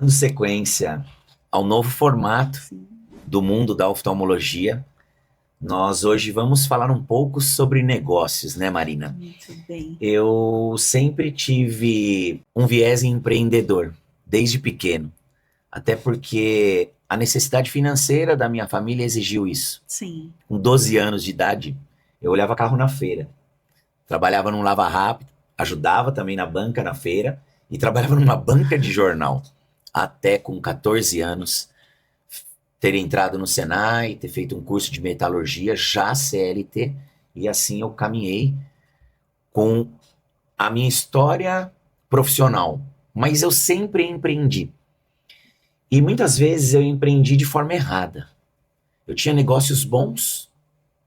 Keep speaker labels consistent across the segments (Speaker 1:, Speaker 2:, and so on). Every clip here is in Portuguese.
Speaker 1: Dando sequência ao novo formato
Speaker 2: Sim,
Speaker 1: do mundo da oftalmologia, nós hoje vamos falar um pouco sobre negócios, né, Marina?
Speaker 2: muito bem.
Speaker 1: Eu sempre tive um viés empreendedor, desde pequeno, até porque a necessidade financeira da minha família exigiu isso.
Speaker 2: Sim,
Speaker 1: Com 12 anos de idade, eu olhava carro na feira, trabalhava num lava-rápido, ajudava também na banca na feira e trabalhava numa banca de jornal. Até com 14 anos, ter entrado no Senai, ter feito um curso de metalurgia, já CLT, e assim eu caminhei com a minha história profissional. Mas eu sempre empreendi. E muitas vezes eu empreendi de forma errada. Eu tinha negócios bons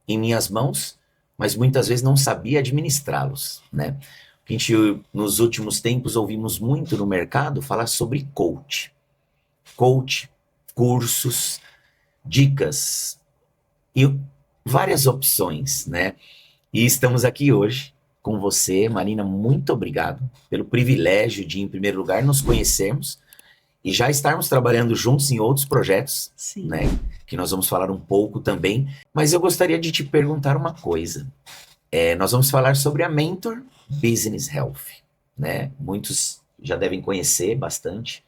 Speaker 1: em minhas mãos, mas muitas vezes não sabia administrá-los, né? A gente, nos últimos tempos, ouvimos muito no mercado falar sobre coach. Coach, cursos, dicas e várias opções, né? E estamos aqui hoje com você, Marina. Muito obrigado pelo privilégio de, em primeiro lugar, nos conhecermos e já estarmos trabalhando juntos em outros projetos, né?
Speaker 2: sim.
Speaker 1: Que nós vamos falar um pouco também. Mas eu gostaria de te perguntar uma coisa. Nós vamos falar sobre a Mentor Business Health, né? Muitos já devem conhecer bastante.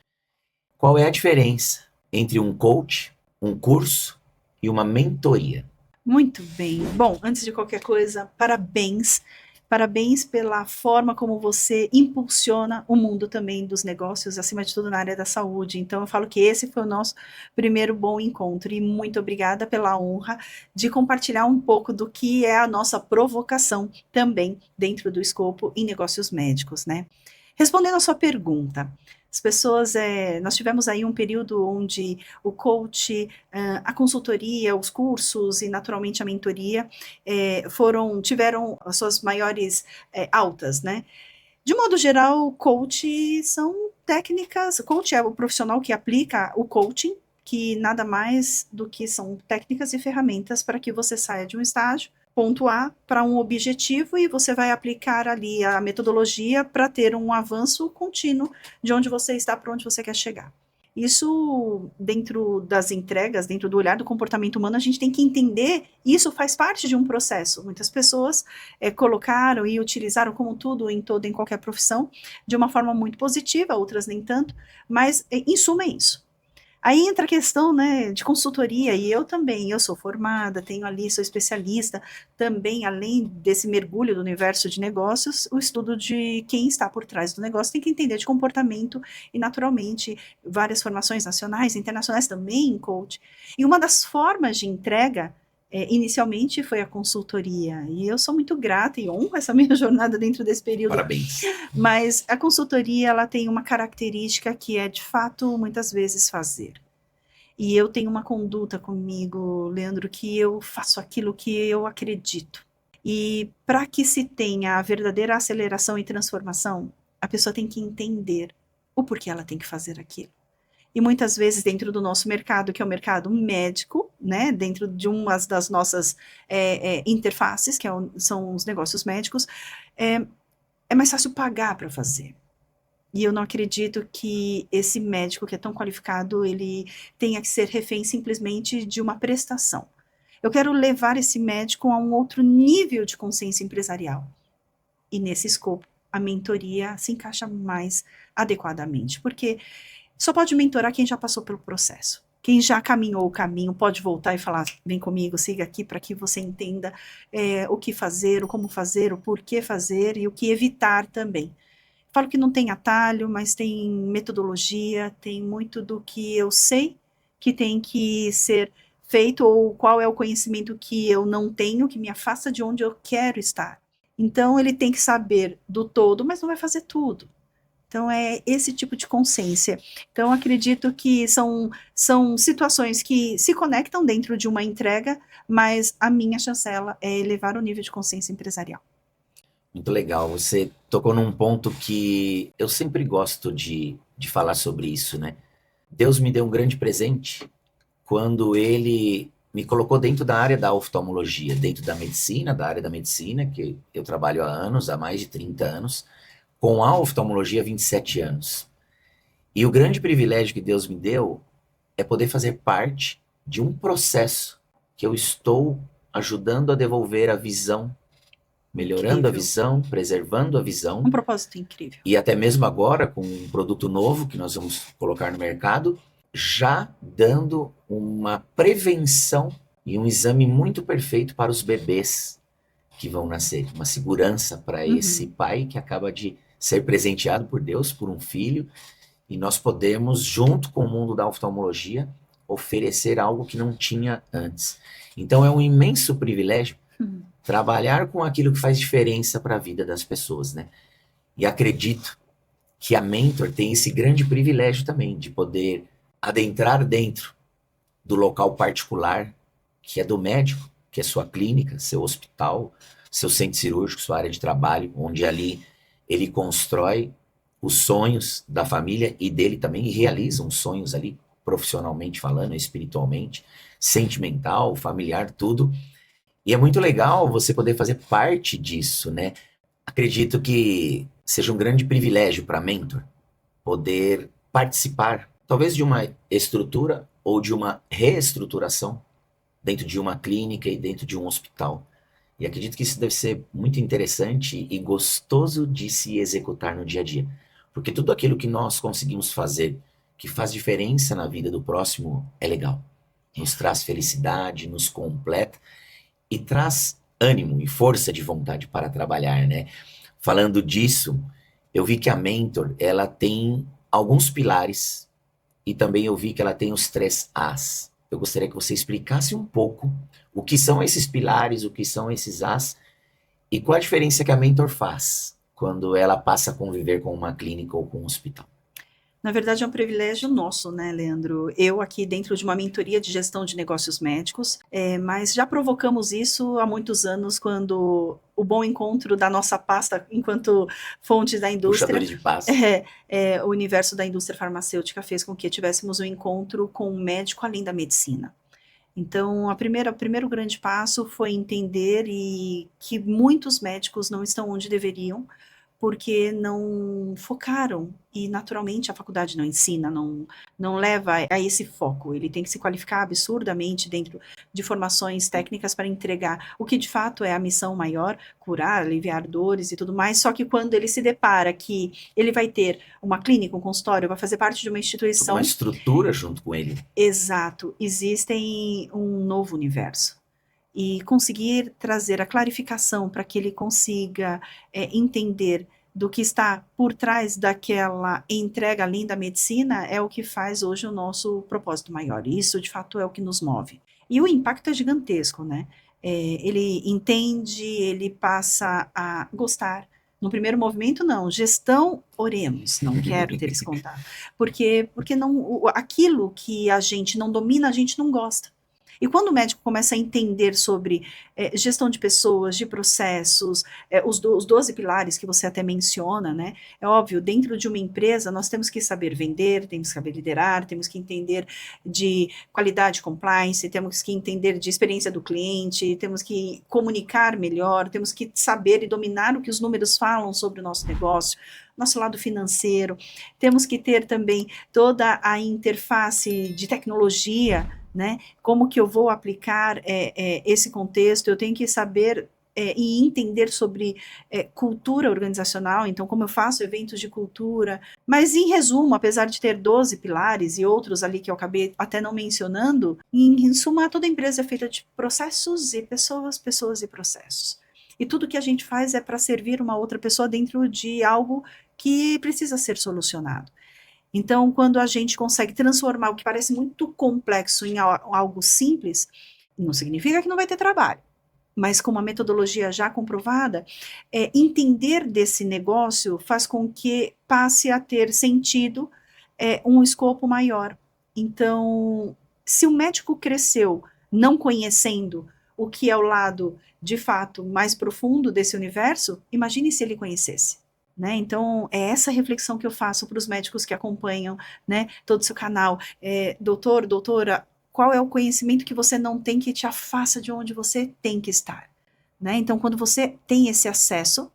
Speaker 1: Qual é a diferença entre um coach, um curso e uma mentoria?
Speaker 2: Muito bem. Bom, antes de qualquer coisa, parabéns. Parabéns pela forma como você impulsiona o mundo também dos negócios, acima de tudo na área da saúde. Então, eu falo que esse foi o nosso primeiro bom encontro e muito obrigada pela honra de compartilhar um pouco do que é a nossa provocação também dentro do escopo em negócios médicos, né? Respondendo a sua pergunta, as pessoas, nós tivemos aí um período onde o coach, a consultoria, os cursos e naturalmente a mentoria tiveram as suas maiores altas, né? De modo geral, coach são técnicas, coach é o profissional que aplica o coaching, que nada mais do que são técnicas e ferramentas para que você saia de um estágio, ponto A, para um objetivo e você vai aplicar ali a metodologia para ter um avanço contínuo de onde você está para onde você quer chegar. Isso, dentro das entregas, dentro do olhar do comportamento humano, a gente tem que entender, isso faz parte de um processo. Muitas pessoas colocaram e utilizaram, como tudo em toda, em qualquer profissão, de uma forma muito positiva, outras nem tanto, mas em suma é isso. Aí entra a questão, né, de consultoria, e eu também, eu sou formada, tenho ali, sou especialista, também, além desse mergulho do universo de negócios, o estudo de quem está por trás do negócio tem que entender de comportamento, e naturalmente, várias formações nacionais, internacionais também em coach. E uma das formas de entrega, inicialmente foi a consultoria, e eu sou muito grata e honro essa minha jornada dentro desse período,
Speaker 1: Parabéns.
Speaker 2: mas a consultoria, ela tem uma característica que é, de fato, muitas vezes fazer. E eu tenho uma conduta comigo, Leandro, que eu faço aquilo que eu acredito. E para que se tenha a verdadeira aceleração e transformação, a pessoa tem que entender o porquê ela tem que fazer aquilo. E muitas vezes dentro do nosso mercado, que é o mercado médico, né, dentro de uma das nossas interfaces, que são os negócios médicos, é, é mais fácil pagar para fazer. E eu não acredito que esse médico que é tão qualificado, ele tenha que ser refém simplesmente de uma prestação. Eu quero levar esse médico a um outro nível de consciência empresarial. E nesse escopo, a mentoria se encaixa mais adequadamente, porque só pode mentorar quem já passou pelo processo. Quem já caminhou o caminho pode voltar e falar: vem comigo, siga aqui, para que você entenda o que fazer, o como fazer, o porquê fazer e o que evitar também. Falo que não tem atalho, mas tem metodologia, tem muito do que eu sei que tem que ser feito, ou qual é o conhecimento que eu não tenho, que me afasta de onde eu quero estar. Então, ele tem que saber do todo, mas não vai fazer tudo. Então, é esse tipo de consciência. Então, acredito que são situações que se conectam dentro de uma entrega, mas a minha chancela é elevar o nível de consciência empresarial.
Speaker 1: Muito legal. Você tocou num ponto que eu sempre gosto de falar sobre isso, né? Deus me deu um grande presente quando ele me colocou dentro da área da oftalmologia, dentro da medicina, da área da medicina, que eu trabalho há anos, há mais de 30 anos, com a oftalmologia há 27 anos. E o grande privilégio que Deus me deu é poder fazer parte de um processo que eu estou ajudando a devolver a visão, melhorando a
Speaker 2: Incrível.
Speaker 1: visão, preservando a visão,
Speaker 2: Um propósito incrível.
Speaker 1: e até mesmo agora com um produto novo que nós vamos colocar no mercado, já dando uma prevenção e um exame muito perfeito para os bebês que vão nascer, uma segurança para esse pai que acaba de ser presenteado por Deus por um filho, e nós podemos, junto com o mundo da oftalmologia, oferecer algo que não tinha antes. Então é um imenso privilégio trabalhar com aquilo que faz diferença para a vida das pessoas, né? E acredito que a Mentor tem esse grande privilégio também de poder adentrar dentro do local particular que é do médico, que é sua clínica, seu hospital, seu centro cirúrgico, sua área de trabalho, onde ali ele constrói os sonhos da família e dele também, e realiza os sonhos ali, profissionalmente falando, espiritualmente, sentimental, familiar, tudo. E é muito legal você poder fazer parte disso, né? Acredito que seja um grande privilégio para Mentor poder participar, talvez de uma estrutura ou de uma reestruturação dentro de uma clínica e dentro de um hospital. E acredito que isso deve ser muito interessante e gostoso de se executar no dia a dia. Porque tudo aquilo que nós conseguimos fazer que faz diferença na vida do próximo é legal. Nos traz felicidade, nos completa e traz ânimo e força de vontade para trabalhar, né? Falando disso, eu vi que a Mentor, ela tem alguns pilares e também eu vi que ela tem os 3 As. Eu gostaria que você explicasse um pouco o que são esses pilares, o que são esses As e qual a diferença que a Mentor faz quando ela passa a conviver com uma clínica ou com um hospital.
Speaker 2: Na verdade, é um privilégio nosso, né, Leandro? Eu aqui dentro de uma mentoria de gestão de negócios médicos, mas já provocamos isso há muitos anos, quando o bom encontro da nossa pasta enquanto fonte da indústria,
Speaker 1: Puxadores de pasta.
Speaker 2: O universo da indústria farmacêutica fez com que tivéssemos um encontro com um médico além da medicina. Então, o primeiro grande passo foi entender que muitos médicos não estão onde deveriam, porque não focaram, e naturalmente a faculdade não ensina, não leva a esse foco. Ele tem que se qualificar absurdamente dentro de formações técnicas para entregar o que de fato é a missão maior, curar, aliviar dores e tudo mais, só que quando ele se depara que ele vai ter uma clínica, um consultório, vai fazer parte de uma instituição...
Speaker 1: Uma estrutura junto com ele.
Speaker 2: Exato, existem um novo universo. E conseguir trazer a clarificação para que ele consiga entender do que está por trás daquela entrega além da medicina é o que faz hoje o nosso propósito maior. E isso, de fato, é o que nos move. E o impacto é gigantesco, né? Ele entende, ele passa a gostar. No primeiro movimento, não. Gestão, oremos. Não quero ter esse contato. Porque não, aquilo que a gente não domina, a gente não gosta. E quando o médico começa a entender sobre gestão de pessoas, de processos, os 12 pilares que você até menciona, né? É óbvio, dentro de uma empresa nós temos que saber vender, temos que saber liderar, temos que entender de qualidade compliance, temos que entender de experiência do cliente, temos que comunicar melhor, temos que saber e dominar o que os números falam sobre o nosso negócio, nosso lado financeiro, temos que ter também toda a interface de tecnologia, né? Como que eu vou aplicar esse contexto? Eu tenho que saber e entender sobre cultura organizacional, então como eu faço eventos de cultura, mas em resumo, apesar de ter 12 pilares e outros ali que eu acabei até não mencionando, em suma, toda empresa é feita de processos e pessoas, pessoas e processos. E tudo que a gente faz é para servir uma outra pessoa dentro de algo que precisa ser solucionado. Então, quando a gente consegue transformar o que parece muito complexo em algo simples, não significa que não vai ter trabalho, mas com uma metodologia já comprovada, entender desse negócio faz com que passe a ter sentido um escopo maior. Então, se o médico cresceu não conhecendo o que é o lado, de fato, mais profundo desse universo, imagine se ele conhecesse. Né? Então, é essa reflexão que eu faço para os médicos que acompanham, né, todo o seu canal. Doutor, doutora, qual é o conhecimento que você não tem que te afasta de onde você tem que estar? Né? Então, quando você tem esse acesso,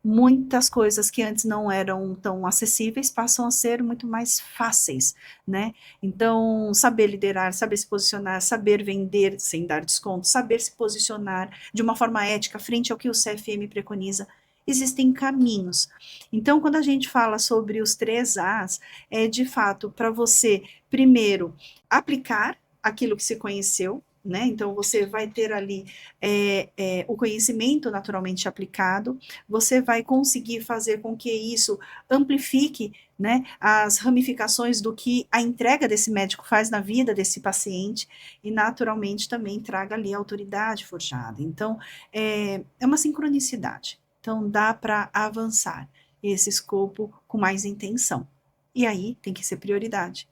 Speaker 2: muitas coisas que antes não eram tão acessíveis passam a ser muito mais fáceis, né? Então, saber liderar, saber se posicionar, saber vender sem dar desconto, saber se posicionar de uma forma ética frente ao que o CFM preconiza, existem caminhos. Então, quando a gente fala sobre os 3 As, é de fato para você, primeiro, aplicar aquilo que se conheceu, né? Então, você vai ter ali o conhecimento naturalmente aplicado, você vai conseguir fazer com que isso amplifique, né, as ramificações do que a entrega desse médico faz na vida desse paciente e, naturalmente, também traga ali a autoridade forjada. Então, é uma sincronicidade. Então, dá para avançar esse escopo com mais intenção. E aí tem que ser prioridade.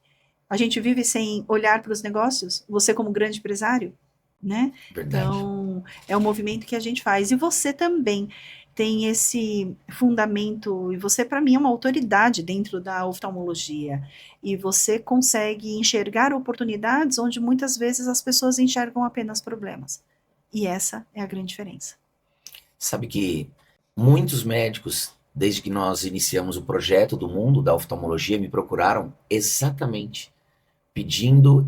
Speaker 2: A gente vive sem olhar para os negócios, você como grande empresário, né?
Speaker 1: Verdade.
Speaker 2: Então, é um movimento que a gente faz. E você também tem esse fundamento, e você, para mim, é uma autoridade dentro da oftalmologia. E você consegue enxergar oportunidades onde muitas vezes as pessoas enxergam apenas problemas. E essa é a grande diferença.
Speaker 1: Sabe que muitos médicos, desde que nós iniciamos o projeto do mundo da oftalmologia, me procuraram exatamente pedindo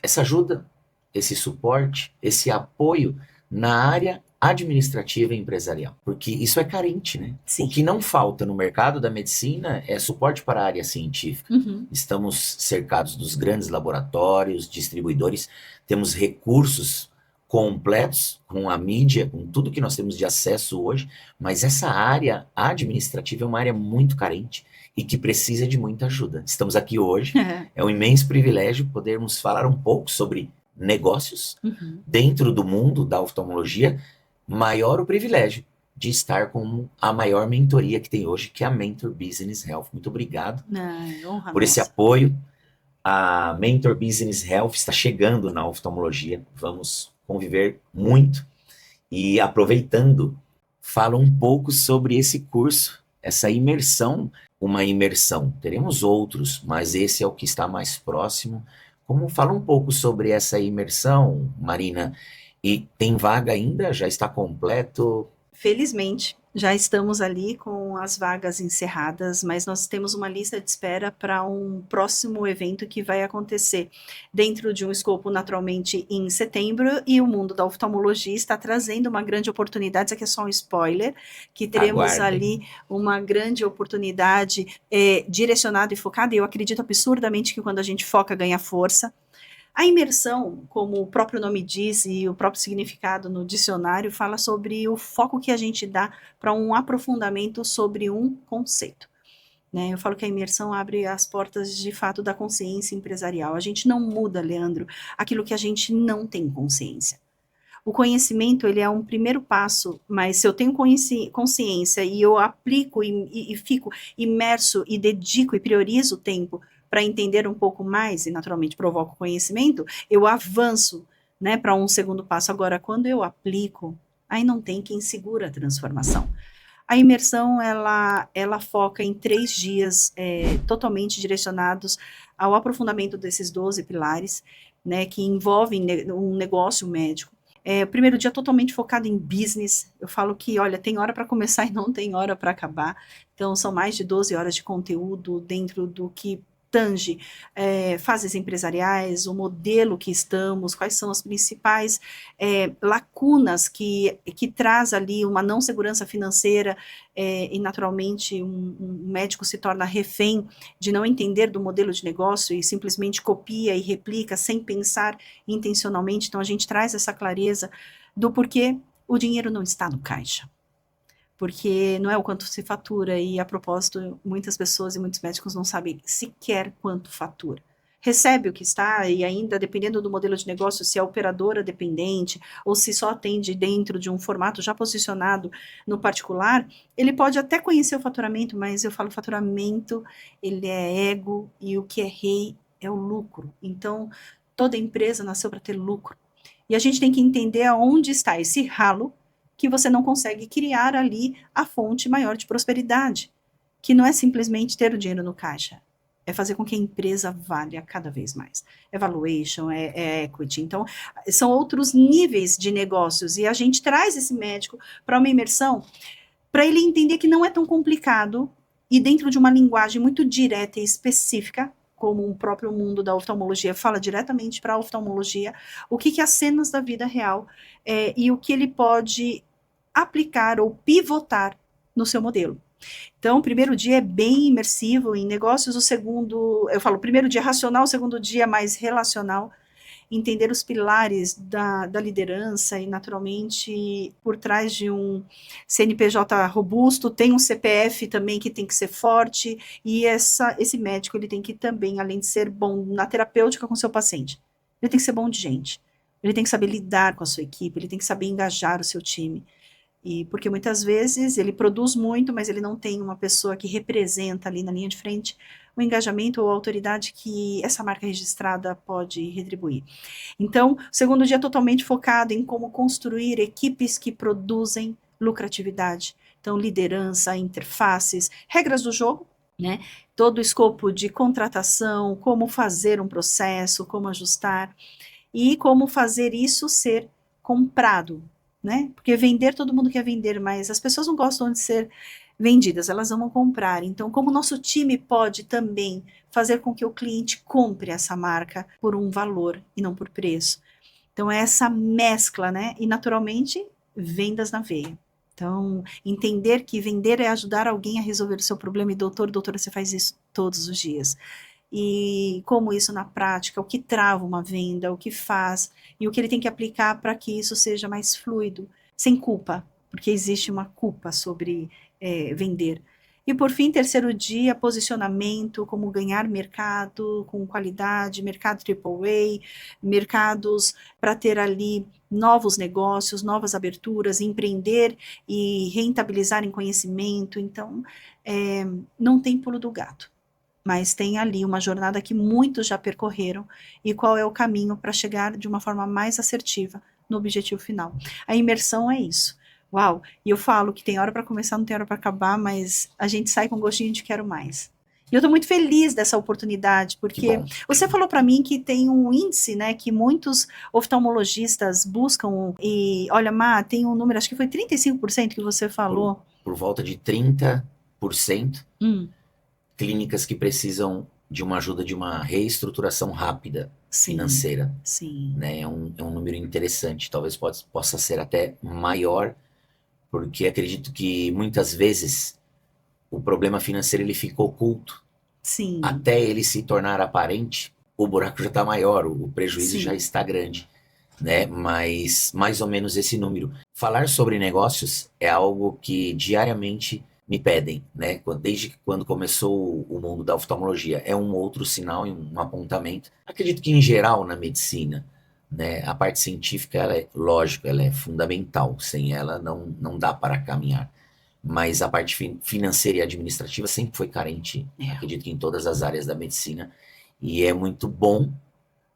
Speaker 1: essa ajuda, esse suporte, esse apoio na área administrativa e empresarial. Porque isso é carente, né?
Speaker 2: Sim.
Speaker 1: O que não falta no mercado da medicina é suporte para a área científica.
Speaker 2: Uhum.
Speaker 1: Estamos cercados dos grandes laboratórios, distribuidores, temos recursos completos com a mídia, com tudo que nós temos de acesso hoje, mas essa área administrativa é uma área muito carente e que precisa de muita ajuda. Estamos aqui hoje, é um imenso privilégio podermos falar um pouco sobre negócios
Speaker 2: Uhum.
Speaker 1: dentro do mundo da oftalmologia, maior o privilégio de estar com a maior mentoria que tem hoje, que é a Mentor Business Health. Muito obrigado
Speaker 2: Honra
Speaker 1: por esse
Speaker 2: nossa.
Speaker 1: apoio. A Mentor Business Health está chegando na oftalmologia, vamos conviver muito e aproveitando, fala um pouco sobre esse curso, essa imersão, uma imersão. Teremos outros, mas esse é o que está mais próximo. Como fala um pouco sobre essa imersão, Marina? E tem vaga ainda? Já está completo?
Speaker 2: Felizmente, já estamos ali com as vagas encerradas, mas nós temos uma lista de espera para um próximo evento que vai acontecer dentro de um escopo naturalmente em setembro, e o mundo da oftalmologia está trazendo uma grande oportunidade, isso aqui é só um spoiler, que teremos
Speaker 1: Aguardem.
Speaker 2: ali uma grande oportunidade direcionada e focada, e eu acredito absurdamente que quando a gente foca ganha força. A imersão, como o próprio nome diz e o próprio significado no dicionário, fala sobre o foco que a gente dá para um aprofundamento sobre um conceito. Né? Eu falo que a imersão abre as portas, de fato, da consciência empresarial. A gente não muda, Leandro, aquilo que a gente não tem consciência. O conhecimento, ele é um primeiro passo, mas se eu tenho consciência e eu aplico e fico imerso e dedico e priorizo o tempo para entender um pouco mais e naturalmente provoco conhecimento, eu avanço, né, para um segundo passo. Agora, quando eu aplico, aí não tem quem segura a transformação. A imersão, ela foca em 3 dias totalmente direcionados ao aprofundamento desses 12 pilares, né, que envolvem um negócio médico. O primeiro dia totalmente focado em business. Eu falo que, olha, tem hora para começar e não tem hora para acabar. Então, são mais de 12 horas de conteúdo dentro do que tange fases empresariais, o modelo que estamos, quais são as principais lacunas que traz ali uma não segurança financeira, e naturalmente um médico se torna refém de não entender do modelo de negócio e simplesmente copia e replica sem pensar intencionalmente. Então a gente traz essa clareza do porquê o dinheiro não está no caixa. Porque não é o quanto se fatura, e a propósito, muitas pessoas e muitos médicos não sabem sequer quanto fatura. Recebe o que está, e ainda, dependendo do modelo de negócio, se é operadora dependente, ou se só atende dentro de um formato já posicionado no particular, ele pode até conhecer o faturamento, mas eu falo faturamento, ele é ego, e o que é rei é o lucro. Então, toda empresa nasceu para ter lucro. E a gente tem que entender aonde está esse ralo, que você não consegue criar ali a fonte maior de prosperidade, que não é simplesmente ter o dinheiro no caixa, é fazer com que a empresa valha cada vez mais. É valuation, é equity. Então, são outros níveis de negócios, e a gente traz esse médico para uma imersão para ele entender que não é tão complicado e dentro de uma linguagem muito direta e específica, como o próprio mundo da oftalmologia fala diretamente para a oftalmologia, o que as cenas da vida real e o que ele pode aplicar ou pivotar no seu modelo. Então, o primeiro dia é bem imersivo em negócios, o segundo, eu falo, o primeiro dia racional, o segundo dia mais relacional, entender os pilares da liderança e, naturalmente, por trás de um CNPJ robusto, tem um CPF também que tem que ser forte, e esse médico ele tem que também, além de ser bom na terapêutica com seu paciente, ele tem que ser bom de gente, ele tem que saber lidar com a sua equipe, ele tem que saber engajar o seu time. E porque muitas vezes ele produz muito, mas ele não tem uma pessoa que representa ali na linha de frente o engajamento ou a autoridade que essa marca registrada pode retribuir. Então, o segundo dia é totalmente focado em como construir equipes que produzem lucratividade. Então, liderança, interfaces, regras do jogo, né? Todo o escopo de contratação, como fazer um processo, como ajustar e como fazer isso ser comprado, né? Porque vender, todo mundo quer vender, mas as pessoas não gostam de ser vendidas, elas vão comprar. Então, como o nosso time pode também fazer com que o cliente compre essa marca por um valor e não por preço. Então, é essa mescla, né? E, naturalmente, vendas na veia. Então, entender que vender é ajudar alguém a resolver o seu problema. E, doutora, você faz isso todos os dias. E como isso na prática, o que trava uma venda, o que faz, e o que ele tem que aplicar para que isso seja mais fluido, sem culpa, porque existe uma culpa sobre vender. E por fim, terceiro dia, posicionamento, como ganhar mercado com qualidade, mercado AAA, mercados para ter ali novos negócios, novas aberturas, empreender e rentabilizar em conhecimento. Então, não tem pulo do gato, mas tem ali uma jornada que muitos já percorreram e qual é o caminho para chegar de uma forma mais assertiva no objetivo final. A imersão é isso. Uau! E eu falo que tem hora para começar, não tem hora para acabar, mas a gente sai com gostinho de quero mais. E eu estou muito feliz dessa oportunidade, porque você falou para mim que tem um índice, né, que muitos oftalmologistas buscam, e olha, Má, tem um número, acho que foi 35% que você falou.
Speaker 1: Por volta de 30%. Clínicas que precisam de uma ajuda de uma reestruturação rápida financeira.
Speaker 2: Sim.
Speaker 1: Né? É um número interessante, talvez possa ser até maior, porque acredito que muitas vezes o problema financeiro ele fica oculto.
Speaker 2: Sim.
Speaker 1: Até ele se tornar aparente, o buraco já está maior, o prejuízo já está grande. Né? Mas mais ou menos esse número. Falar sobre negócios é algo que diariamente me pedem, né? Desde quando começou o mundo da oftalmologia. É um outro sinal e um apontamento. Acredito que em geral na medicina, né, a parte científica, ela lógico, ela é fundamental. Sem ela não dá para caminhar. Mas a parte financeira e administrativa sempre foi carente, acredito que em todas as áreas da medicina. E é muito bom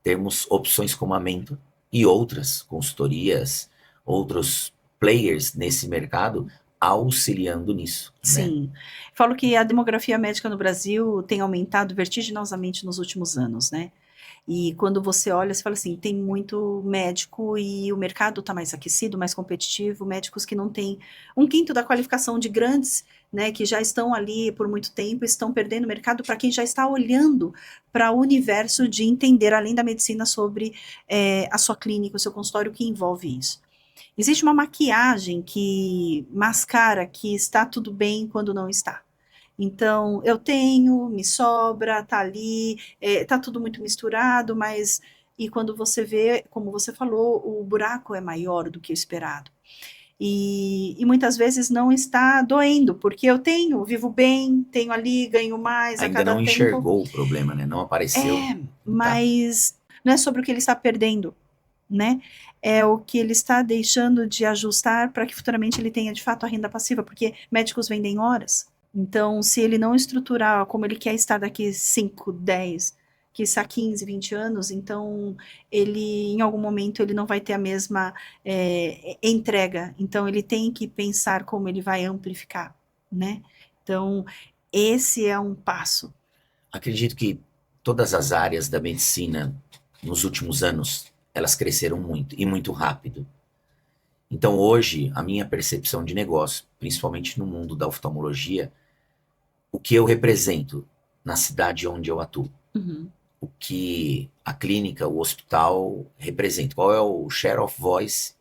Speaker 1: termos opções como a Mento e outras consultorias, outros players nesse mercado auxiliando nisso.
Speaker 2: Sim.
Speaker 1: Né?
Speaker 2: Falo que a demografia médica no Brasil tem aumentado vertiginosamente nos últimos anos, né? E quando você olha, você fala assim, tem muito médico e o mercado está mais aquecido, mais competitivo, médicos que não têm 1/5 da qualificação de grandes, né, que já estão ali por muito tempo, estão perdendo mercado para quem já está olhando para o universo de entender, além da medicina, sobre a sua clínica, o seu consultório, que envolve isso. Existe uma maquiagem que mascara que está tudo bem quando não está. Então, eu tenho, me sobra, tá ali, tá tudo muito misturado, mas e quando você vê, como você falou, o buraco é maior do que o esperado. E muitas vezes não está doendo, porque eu tenho, vivo bem, tenho ali, ganho mais
Speaker 1: Ainda
Speaker 2: a cada
Speaker 1: não
Speaker 2: tempo.
Speaker 1: enxergou o problema, né? Não apareceu.
Speaker 2: Mas não é sobre o que ele está perdendo, né? É o que ele está deixando de ajustar para que futuramente ele tenha de fato a renda passiva, porque médicos vendem horas. Então, se ele não estruturar como ele quer estar daqui 5, 10, quiçá 15, 20 anos, então ele, em algum momento, ele não vai ter a mesma entrega. Então, ele tem que pensar como ele vai amplificar, né? Então, esse é um passo.
Speaker 1: Acredito que todas as áreas da medicina, nos últimos anos, elas cresceram muito, e muito rápido. Então, hoje, a minha percepção de negócio, principalmente no mundo da oftalmologia, o que eu represento na cidade onde eu atuo,
Speaker 2: Uhum.
Speaker 1: o que a clínica, o hospital representa, qual é o share of voice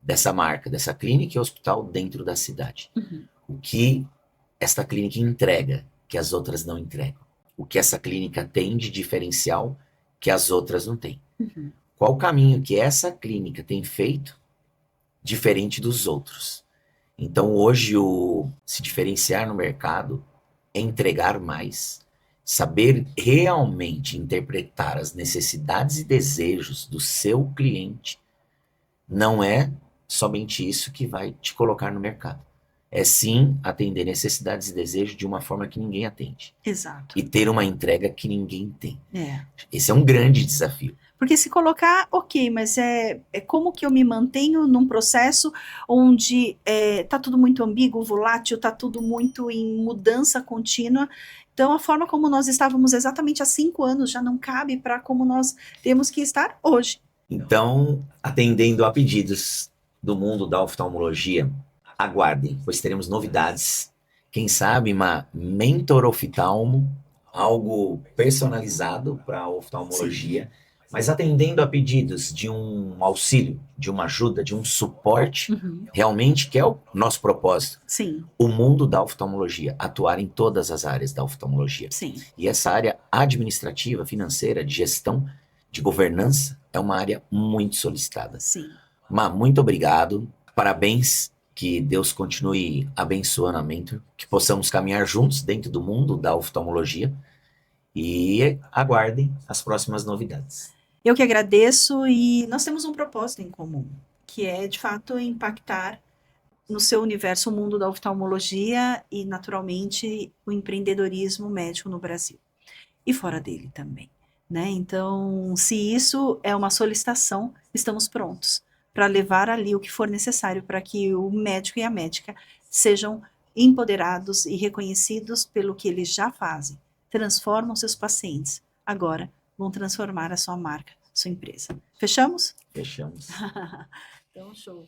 Speaker 1: dessa marca, dessa clínica e hospital dentro da cidade.
Speaker 2: Uhum.
Speaker 1: O que esta clínica entrega que as outras não entregam. O que essa clínica tem de diferencial que as outras não têm.
Speaker 2: Uhum.
Speaker 1: Qual o caminho que essa clínica tem feito diferente dos outros. Então, hoje, o se diferenciar no mercado é entregar mais, saber realmente interpretar as necessidades e desejos do seu cliente. Não é somente isso que vai te colocar no mercado. É sim atender necessidades e desejos de uma forma que ninguém atende.
Speaker 2: Exato.
Speaker 1: E ter uma entrega que ninguém tem.
Speaker 2: É.
Speaker 1: Esse é um grande desafio.
Speaker 2: Porque se colocar, ok, mas é como que eu me mantenho num processo onde tá tudo muito ambíguo, volátil, tá tudo muito em mudança contínua. Então, a forma como nós estávamos exatamente há 5 anos já não cabe para como nós temos que estar hoje.
Speaker 1: Então, atendendo a pedidos do mundo da oftalmologia, aguardem, pois teremos novidades. Quem sabe uma mentor oftalmo, algo personalizado para a oftalmologia, mas atendendo a pedidos de um auxílio, de uma ajuda, de um suporte,
Speaker 2: Uhum.
Speaker 1: realmente que é o nosso propósito.
Speaker 2: Sim,
Speaker 1: O mundo da oftalmologia, atuar em todas as áreas da oftalmologia.
Speaker 2: sim.
Speaker 1: E essa área administrativa, financeira, de gestão, de governança, é uma área muito solicitada.
Speaker 2: Sim.
Speaker 1: Má, muito obrigado. Parabéns. Que Deus continue abençoando a Mentor. Que possamos caminhar juntos dentro do mundo da oftalmologia. E aguardem as próximas novidades.
Speaker 2: Eu que agradeço e nós temos um propósito em comum, que é, de fato, impactar no seu universo o mundo da oftalmologia e, naturalmente, o empreendedorismo médico no Brasil. E fora dele também, né? Então, se isso é uma solicitação, estamos prontos para levar ali o que for necessário para que o médico e a médica sejam empoderados e reconhecidos pelo que eles já fazem. Transformam seus pacientes. Agora vão transformar a sua marca, sua empresa. Fechamos?
Speaker 1: Fechamos.
Speaker 2: Então, show.